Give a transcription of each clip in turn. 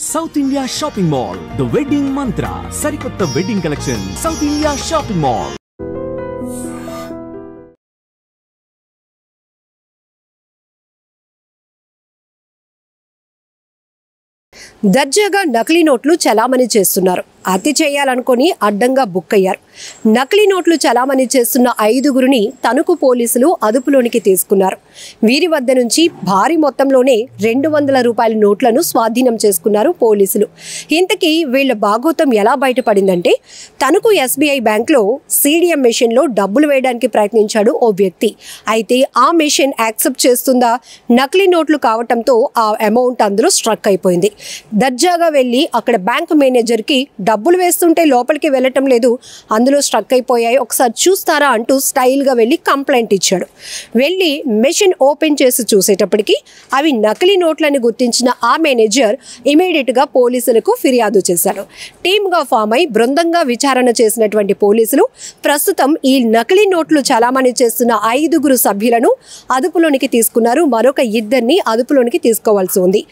South India Shopping Mall, The Wedding Mantra, Sarikotta Wedding Collection, South India Shopping Mall. దర్జాగా నకిలీ నోట్లు చలామణి చేస్తున్నారు. అతి చేయాలనుకొని అడ్డంగా బుక్ అయ్యారు. నకిలీ నోట్లు చలామణి చేస్తున్న 5గురిని తణుకు పోలీసులు అదుపులోనికి తీసుకున్నారు. వీరి వద్ద నుంచి భారీ మొత్తంలోనే 200 రూపాయల నోట్లను స్వాధీనం చేసుకున్నారు పోలీసులు. ఇంతకీ వీళ్ళ బాగోతం ఎలా బయటపడిందంటే, తణుకు ఎస్బీఐ బ్యాంక్లో సీడీఎం మెషిన్లో డబ్బులు వేయడానికి ప్రయత్నించాడు ఓ వ్యక్తి. అయితే ఆ మెషిన్ యాక్సెప్ట్ చేస్తుందా? నకిలీ నోట్లు కావటంతో ఆ అమౌంట్ అందులో స్ట్రక్ అయిపోయింది. దర్జాగా వెళ్ళి అక్కడ బ్యాంక్ మేనేజర్కి డబ్బులు వేస్తుంటే లోపలికి వెళ్ళటం లేదు, అందులో స్ట్రక్ అయిపోయాయి, ఒకసారి చూస్తారా అంటూ స్టైల్గా వెళ్ళి కంప్లైంట్ ఇచ్చాడు. వెళ్ళి మెషిన్ ఓపెన్ చేసి చూసేటప్పటికి అవి నకిలీ నోట్లని గుర్తించిన ఆ మేనేజర్ ఇమీడియట్గా పోలీసులకు ఫిర్యాదు చేశాడు. టీమ్గా ఫామ్ అయి బృందంగా విచారణ చేసినటువంటి పోలీసులు ప్రస్తుతం ఈ నకిలీ నోట్లు చలామణి చేస్తున్న 5గురు సభ్యులను అదుపులోనికి తీసుకున్నారు. మరొక 2ని అదుపులోనికి తీసుకోవాల్సి ఉంది.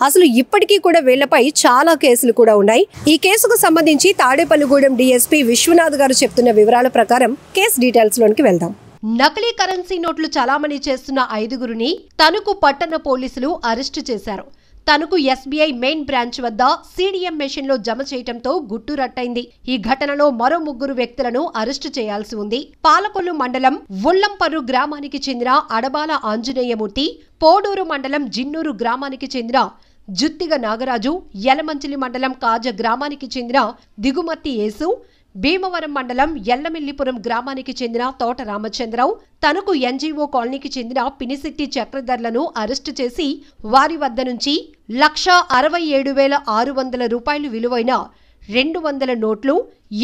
అసలు ఇప్పటికీ కూడా వీళ్లపై చాలా కేసులు కూడా ఉన్నాయి. ఈ కేసుకు సంబంధించి తాడేపల్లిగూడెం డీఎస్పీ విశ్వనాథ్ గారు చెప్తున్న వివరాల ప్రకారం కేసు డీటెయిల్స్ లోనికి వెళ్దాం. నకిలీ కరెన్సీ నోట్లు చలామణి చేస్తున్న 5గురిని తణుకు పట్టణ పోలీసులు అరెస్టు చేశారు. తణుకు ఎస్బీఐ మెయిన్ బ్రాంచ్ వద్ద సీడీఎం మెషిన్ లో జమ చేయటంతో గుట్టు రట్టయింది. ఈ ఘటనలో మరో 3 వ్యక్తులను అరెస్టు చేయాల్సి ఉంది. పాలకొల్లు మండలం ఉల్లంపర్రు గ్రామానికి చెందిన అడబాల ఆంజనేయమూర్తి, పోడూరు మండలం జిన్నూరు గ్రామానికి చెందిన జుత్తిగ నాగరాజు, యలమంచిలి మండలం కాజ గ్రామానికి చెందిన దిగుమర్తి యేసు, భీమవరం మండలం ఎల్లమిల్లిపురం గ్రామానికి చెందిన తోట రామచంద్రరావు, తణుకు ఎన్జీఓ కాలనీకి చెందిన పినిశెట్టి చక్రధర్లను అరెస్టు చేసి వారి వద్ద నుంచి 1,67,600 రూపాయలు విలువైన 200 నోట్లు,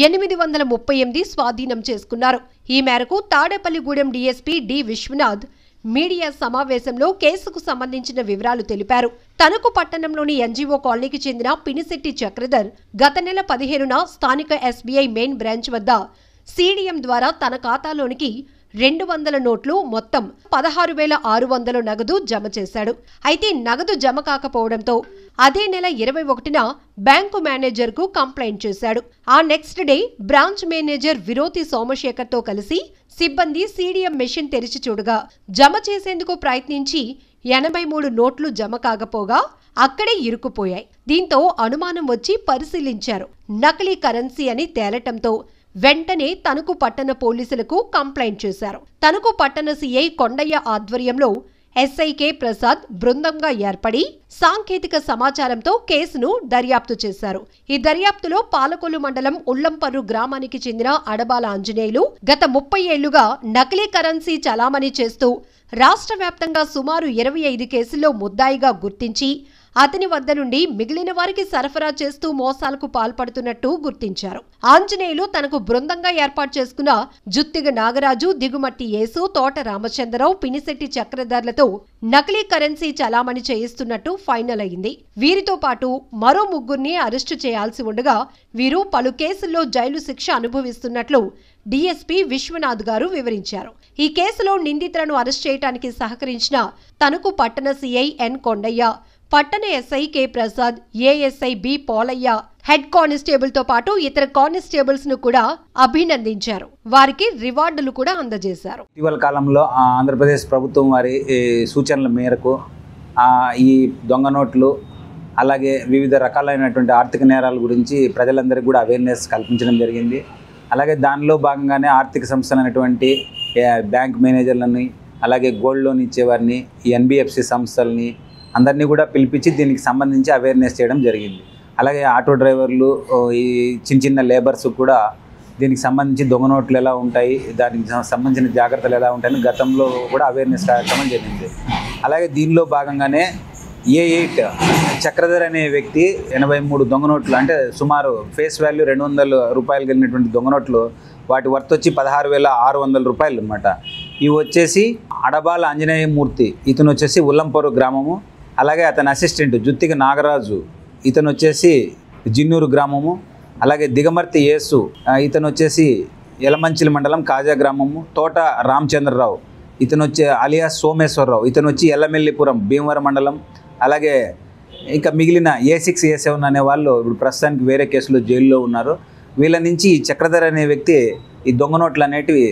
838 స్వాధీనం చేసుకున్నారు. ఈ మేరకు Tadepalligudem DSP D Viswanath media సమావేశంలో కేసుకు సంబంధించిన వివరాలు తెలిపారు. తణుకు పట్టణంలోని ఎన్జీఓ కాలనీకి చెందిన పినిశెట్టి చక్రధర్ గత నెల 15న స్థానిక ఎస్బీఐ మెయిన్ బ్రాంచ్ వద్ద సీడీఎం ద్వారా తన ఖాతాలోనికి 200 నోట్లు, మొత్తం 16,600 నగదు జమ చేశాడు. అయితే నగదు జమ కాకపోవడంతో అదే నెల 21న బ్యాంకు మేనేజర్కు కంప్లైంట్ చేశాడు. ఆ next day branch manager Viroti సోమశేఖర్తో కలిసి సిబ్బంది సీడీఎం మెషిన్ తెరిచి చూడగా జమ చేసేందుకు ప్రయత్నించి 83 నోట్లు జమ కాకపోగా అక్కడే ఇరుక్కుపోయాయి. దీంతో అనుమానం వచ్చి పరిశీలించారు. నకిలీ కరెన్సీ అని తేలటంతో వెంటనే తణుకు పట్టణ పోలీసులకు కంప్లైంట్ చేశారు. తణుకు పట్టణ సీఐ కొండయ్య ఆధ్వర్యంలో ఎస్ఐకే ప్రసాద్ బృందంగా ఏర్పడి సాంకేతిక సమాచారంతో కేసును దర్యాప్తు చేశారు. ఈ దర్యాప్తులో పాలకొల్లు మండలం ఉల్లంపర్రు గ్రామానికి చెందిన అడబాల ఆంజనేయులు గత 30 ఏళ్లుగా నకిలీ కరెన్సీ చలామణి చేస్తూ రాష్ట్ర వ్యాప్తంగా సుమారు 25 కేసుల్లో ముద్దాయిగా గుర్తించి అతని వద్ద నుండి మిగిలిన వారికి సరఫరా చేస్తూ మోసాలకు పాల్పడుతున్నట్టు గుర్తించారు. ఆంజనేయులు తనకు బృందంగా ఏర్పాటు చేసుకున్న జుత్తిగ నాగరాజు, దిగుమట్టి యేసు, తోట రామచంద్రరావు, పినిశెట్టి చక్రధర్లతో నకిలీ కరెన్సీ చలామణి చేయిస్తున్నట్టు ఫైనల్ అయింది. వీరితో పాటు మరో 3గురిని అరెస్టు చేయాల్సి ఉండగా వీరు పలు కేసుల్లో జైలు శిక్ష అనుభవిస్తున్నట్లు డీఎస్పీ విశ్వనాథ్ గారు వివరించారు. ఈ కేసులో నిందితులను అరెస్ట్ చేయడానికి సహకరించిన తణుకు పట్టణ సీఐ ఎన్ కొండయ్య, పట్టణ SI K Prasad, ASI B Polaiah, head constable తో పాటు ఇతర కానిస్టేబుల్స్ ను కూడా అభినందించారు. వారికి రివార్డులు కూడా అందజేశారు. ఇటీవల కాలంలో ఆంధ్రప్రదేశ్ ప్రభుత్వం వారి సూచనల మేరకు ఈ దొంగ నోట్లు అలాగే వివిధ రకాలైనటువంటి ఆర్థిక నేరాల గురించి ప్రజలందరికీ కూడా అవేర్నెస్ కల్పించడం జరిగింది. అలాగే దానిలో భాగంగానే ఆర్థిక సంస్థలైనటువంటి బ్యాంక్ మేనేజర్లని, అలాగే గోల్డ్ లోన్ ఇచ్చేవారిని, ఈ ఎన్బిఎఫ్సి సంస్థలని అందరినీ కూడా పిలిపించి దీనికి సంబంధించి అవేర్నెస్ చేయడం జరిగింది. అలాగే ఆటో డ్రైవర్లు, ఈ చిన్న లేబర్స్ కూడా దీనికి సంబంధించి దొంగ నోట్లు ఎలా ఉంటాయి, దానికి సంబంధించిన జాగ్రత్తలు ఎలా ఉంటాయని గతంలో కూడా అవేర్నెస్ కార్యక్రమం జరిగింది. అలాగే దీనిలో భాగంగానే A8 చక్రధర్ అనే వ్యక్తి 83 దొంగ నోట్లు, అంటే సుమారు ఫేస్ వాల్యూ 200 రూపాయలు కలిగినటువంటి దొంగ నోట్లు, వాటి వర్త్ వచ్చి 16,600 రూపాయలు అనమాట. ఇవి వచ్చేసి అడబాల ఆంజనేయమూర్తి, ఇతను వచ్చేసి ఉల్లంపర్రు గ్రామము. అలాగే అతని అసిస్టెంట్ జుత్తిగ నాగరాజు, ఇతను వచ్చేసి జిన్నూరు గ్రామము. అలాగే దిగమర్తి యేసు, ఇతను వచ్చేసి యలమంచిలి మండలం కాజా గ్రామము. తోట రామచంద్రరావు, ఇతను వచ్చి అలియాస్ సోమేశ్వరరావు, ఇతను వచ్చి ఎల్లమిల్లిపురం భీమవరం మండలం. అలాగే ఇంకా మిగిలిన A6 A7 అనే వాళ్ళు ఇప్పుడు ప్రస్తుతానికి వేరే కేసులో జైల్లో ఉన్నారు. వీళ్ళ నుంచి చక్రధర్ అనే వ్యక్తి ఈ దొంగ నోట్లు అనేటివి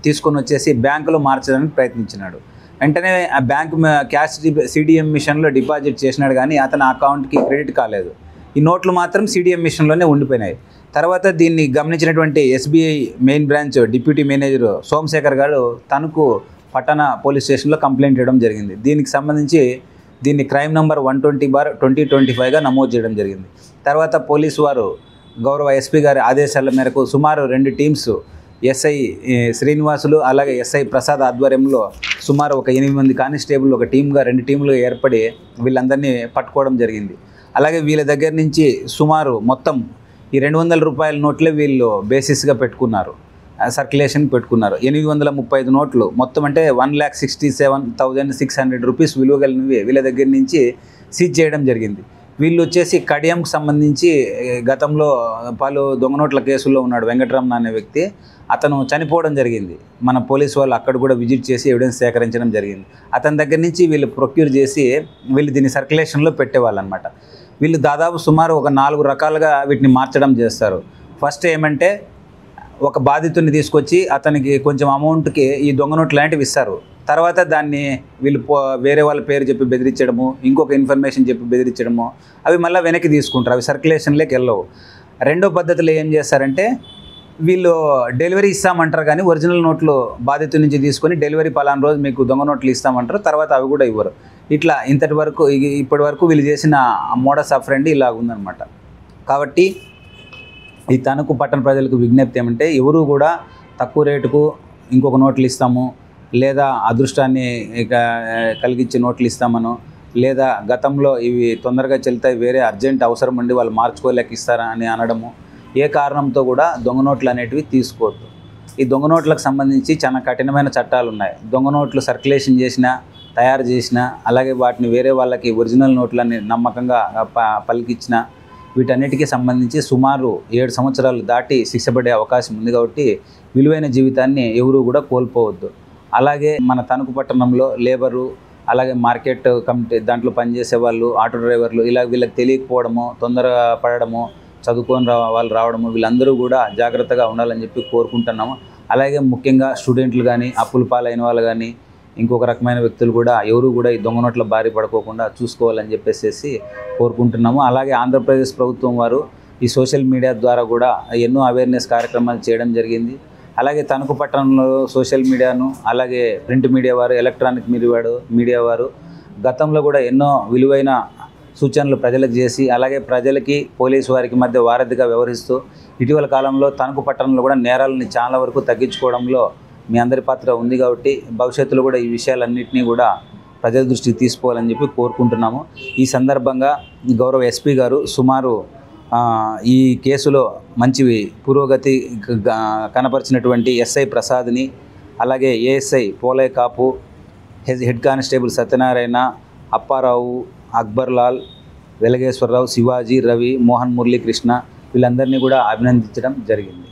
తీసుకొని వచ్చేసి బ్యాంకులో మార్చడానికి ప్రయత్నించినాడు. వెంటనే ఆ బ్యాంకు క్యాష్ CDM మిషన్లో డిపాజిట్ చేసినాడు, కానీ అతని అకౌంట్కి క్రెడిట్ కాలేదు. ఈ నోట్లు మాత్రం CDM మిషన్లోనే ఉండిపోయినాయి. తర్వాత దీన్ని గమనించినటువంటి SBI main branch deputy manager Somasekhar garu Tanuku పట్టణ పోలీస్ స్టేషన్లో కంప్లైంట్ చేయడం జరిగింది. దీనికి సంబంధించి దీన్ని క్రైమ్ నంబర్ 120/2025గా నమోదు చేయడం జరిగింది. తర్వాత పోలీసు వారు గౌరవ SP గారి ఆదేశాల మేరకు సుమారు 2 టీమ్స్ SI శ్రీనివాసులు అలాగే SI ప్రసాద్ ఆధ్వర్యంలో సుమారు ఒక 8 మంది కానిస్టేబుల్ ఒక టీమ్గా 2 టీములుగా ఏర్పడి వీళ్ళందరినీ పట్టుకోవడం జరిగింది. అలాగే వీళ్ళ దగ్గర నుంచి సుమారు మొత్తం ఈ 200 రూపాయల నోట్లే వీళ్ళు బేసిస్గా పెట్టుకున్నారు, సర్క్యులేషన్ పెట్టుకున్నారు. 835 నోట్లు మొత్తం అంటే 1,67,600 రూపీస్ విలువ కలిగినవి వీళ్ళ దగ్గర నుంచి సీజ్ చేయడం జరిగింది. వీళ్ళు వచ్చేసి కడియంకు సంబంధించి గతంలో పలు దొంగ నోట్ల కేసుల్లో ఉన్నాడు వెంకటరమణ అనే వ్యక్తి. అతను చనిపోవడం జరిగింది. మన పోలీసు వాళ్ళు అక్కడ కూడా విజిట్ చేసి ఎవిడెన్స్ సేకరించడం జరిగింది. అతని దగ్గర నుంచి వీళ్ళు ప్రొక్యూర్ చేసి వీళ్ళు దీన్ని సర్క్యులేషన్లో పెట్టేవాళ్ళు అనమాట. వీళ్ళు దాదాపు సుమారు ఒక 4 రకాలుగా వీటిని మార్చడం చేస్తారు. ఫస్ట్ ఏమంటే ఒక బాధితుడిని తీసుకొచ్చి అతనికి కొంచెం అమౌంట్కి ఈ దొంగ నోట్లు లాంటివి ఇస్తారు. తర్వాత దాన్ని వీళ్ళు వేరే వాళ్ళ పేరు చెప్పి బెదిరించడము, ఇంకొక ఇన్ఫర్మేషన్ చెప్పి బెదిరించడము, అవి మళ్ళీ వెనక్కి తీసుకుంటారు, అవి సర్క్యులేషన్లోకి వెళ్ళవు. రెండో పద్ధతిలో ఏం చేస్తారంటే వీళ్ళు డెలివరీ ఇస్తామంటారు, కానీ ఒరిజినల్ నోట్లు బాధితుడి నుంచి తీసుకొని డెలివరీ పలానా రోజు మీకు దొంగ నోట్లు ఇస్తామంటారు, తర్వాత అవి కూడా ఇవ్వరు. ఇట్లా ఇప్పటి వరకు వీళ్ళు చేసిన మోడస్ ఆపరెండి ఇలా ఉందన్నమాట. కాబట్టి ఈ తణుకు పట్టణ ప్రజలకు విజ్ఞప్తి ఏమంటే ఎవరు కూడా తక్కువ రేటుకు ఇంకొక నోట్లు ఇస్తాము, లేదా అదృష్టాన్ని కలిగించే నోట్లు ఇస్తామను, లేదా గతంలో ఇవి తొందరగా చెల్తాయి వేరే అర్జెంట్ అవసరం ఉండి వాళ్ళు మార్చుకోలేక ఇస్తారా అని అనడము, ఏ కారణంతో కూడా దొంగ నోట్లు అనేటివి తీసుకోవద్దు. ఈ దొంగ నోట్లకు సంబంధించి చాలా కఠినమైన చట్టాలు ఉన్నాయి. దొంగ నోట్లు సర్క్యులేషన్ చేసినా, తయారు చేసినా, అలాగే వాటిని వేరే వాళ్ళకి ఒరిజినల్ నోట్లని నమ్మకంగా పలికించిన వీటన్నిటికీ సంబంధించి సుమారు 7 సంవత్సరాలు దాటి శిక్ష పడే అవకాశం ఉంది. కాబట్టి విలువైన జీవితాన్ని ఎవరూ కూడా కోల్పోవద్దు. అలాగే మన తణుకు పట్టణంలో లేబరు, అలాగే మార్కెట్ కమిటీ దాంట్లో పనిచేసే వాళ్ళు, ఆటో డ్రైవర్లు, ఇలా వీళ్ళకి తెలియకపోవడము, తొందరగా పడడము, చదువుకొని వాళ్ళు రావడము, వీళ్ళందరూ కూడా జాగ్రత్తగా ఉండాలని చెప్పి కోరుకుంటున్నాము. అలాగే ముఖ్యంగా స్టూడెంట్లు కానీ, అప్పుల పాలైన వాళ్ళు కానీ, ఇంకొక రకమైన వ్యక్తులు కూడా ఎవరు కూడా ఈ దొంగ నోట్ల బారి పడుకోకుండా చూసుకోవాలని చెప్పేసి కోరుకుంటున్నాము. అలాగే ఆంధ్రప్రదేశ్ ప్రభుత్వం వారు ఈ సోషల్ మీడియా ద్వారా కూడా ఎన్నో అవేర్నెస్ కార్యక్రమాలు చేయడం జరిగింది. అలాగే తణుకు పట్టణంలో సోషల్ మీడియాను, అలాగే ప్రింట్ మీడియా వారు, ఎలక్ట్రానిక్ మీడియా వారు గతంలో కూడా ఎన్నో విలువైన సూచనలు ప్రజలకు చేసి, అలాగే ప్రజలకి పోలీసు వారికి మధ్య వారధిగా వ్యవహరిస్తూ ఇటీవల కాలంలో తణుకు పట్టణంలో కూడా నేరాలని చాలా వరకు తగ్గించుకోవడంలో మీ అందరి పాత్ర ఉంది. కాబట్టి భవిష్యత్తులో కూడా ఈ విషయాలన్నింటినీ కూడా ప్రజల దృష్టికి తీసుకోవాలని చెప్పి కోరుకుంటున్నాము. ఈ సందర్భంగా గౌరవ SP గారు సుమారు ఈ కేసులో మంచి పురోగతి కనపరిచినటువంటి SI ప్రసాద్ని, అలాగే ASI పోలే కాపు, హెడ్ కానిస్టేబుల్ సత్యనారాయణ, అప్పారావు, అక్బర్లాల్, వెలగేశ్వరరావు, శివాజీ, రవి, మోహన్ మురళీకృష్ణ వీళ్ళందరినీ కూడా అభినందించడం జరిగింది.